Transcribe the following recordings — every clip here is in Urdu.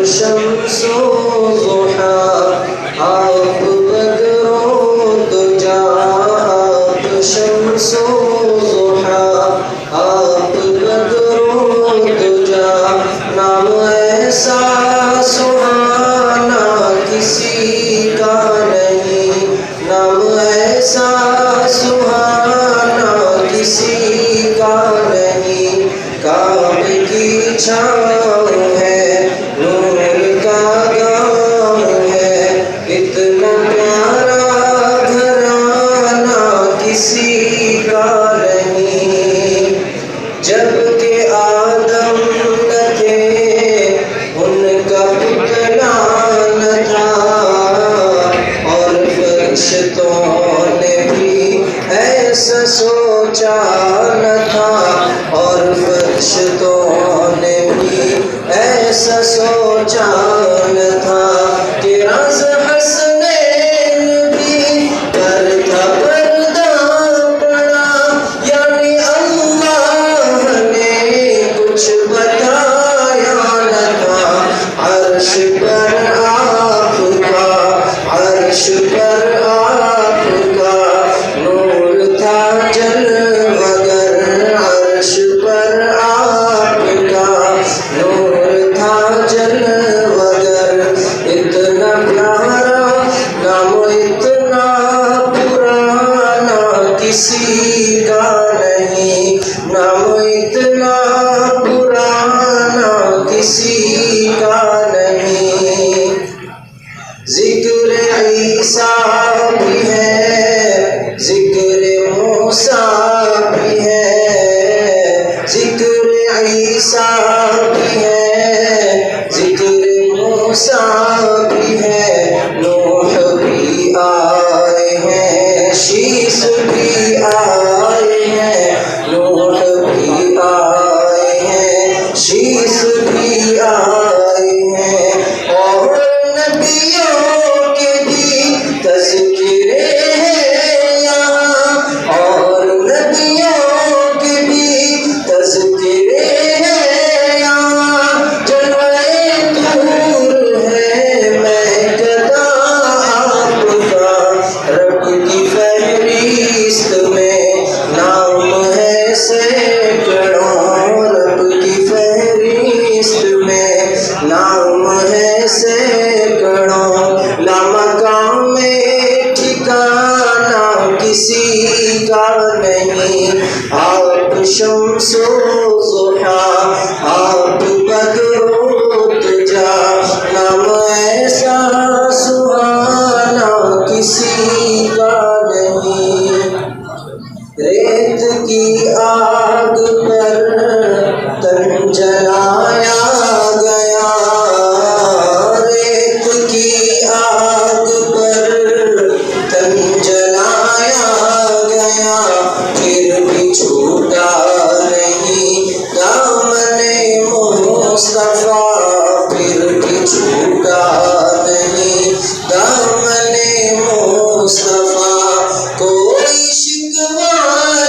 شمس و ضحا آپ بدر و دجا آپ شمس و ضحا آپ بدر و دجا نام ایسا سہانا کسی کا نہیں نام ایسا سہانا کسی کا نہیں کعبے کی چھاؤں ہے نور کا گاؤں ہے اتنا پیارا گھرانہ کسی کا نہیں جب کہ آدم نہ تھے ان کا پتلا نہ تھا اور فرشتوں نے بھی ایسا سوچا نہ تھا اور فرشتوں نے بھی ایسا سوچا نہ تھا کہ راز حسنین بھی پر تھا پردہ پڑا یعنی اللہ نے کچھ بتایا نہ تھا عرش پر آپ کا عرش پر آپ کا نور تھا جلوگر عرش پر آپ کا نور تھا جلوگر اتنا پیارا نام اتنا پرانا کسی کا نہیں نام اتنا پرانا کسی کا نہیں ذکر عیسیٰ بھی ہے ذکر موسیٰ بھی ہے ذکر عیسیٰ بھی ہے ذکر موسیٰ بھی ہے نوح بھی آئے ہیں شیس بھی آئے ہیں نوح بھی آئے ہیں شیس بھی آئے ہیں اور نبیوں کے بھی تذکرے ہیں یہاں اور نبیوں کے بھی تذکرے ہیں یہاں جلوے طور ہے میں گدا آپ کا رب کی فہرست میں نام ہے سینکڑوں رب کی فہرست میں نام ہے سینکڑوں لامکان میں ٹھکانا کسی کا نہیں آپ شمس و ضحا آپ بدر و دجا نام ایسا سہانا کسی کا نہیں ریت کی آگ پر تن جلایا گیا ریت کی آگ پر تن جلایا گیا پھر بھی چھوٹا نہیں دامن مصطفیٰ پھر بھی چھوٹا نہیں دامن مصطفیٰ کوئی شکوہ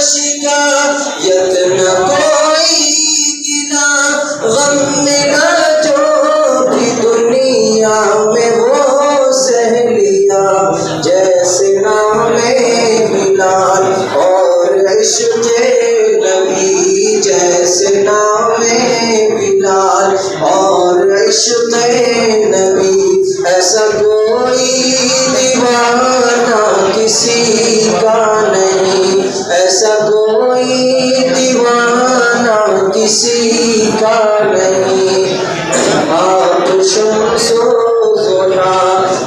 شکایت نہ کوئی گلا غم ملا جو بھی دنیا میں وہ سہ لیا جیسے نام بلال اور عشق نبی جیسے نام بلال اور عشق نبی ایسا کوئی دیوانہ کسی کا نہیں ایسا کوئی دیوانہ کسی کا نہیں آپ شمس و ضحا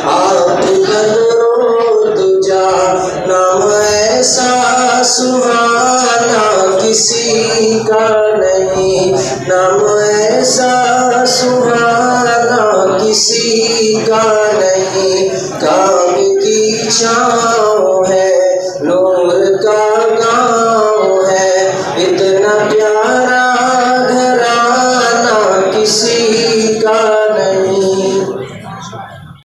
آپ بدر و دجا نام ایسا سہانا کسی کا نہیں نام ایسا سہانا کسی کا نہیں کعبے کی چھاؤں ہے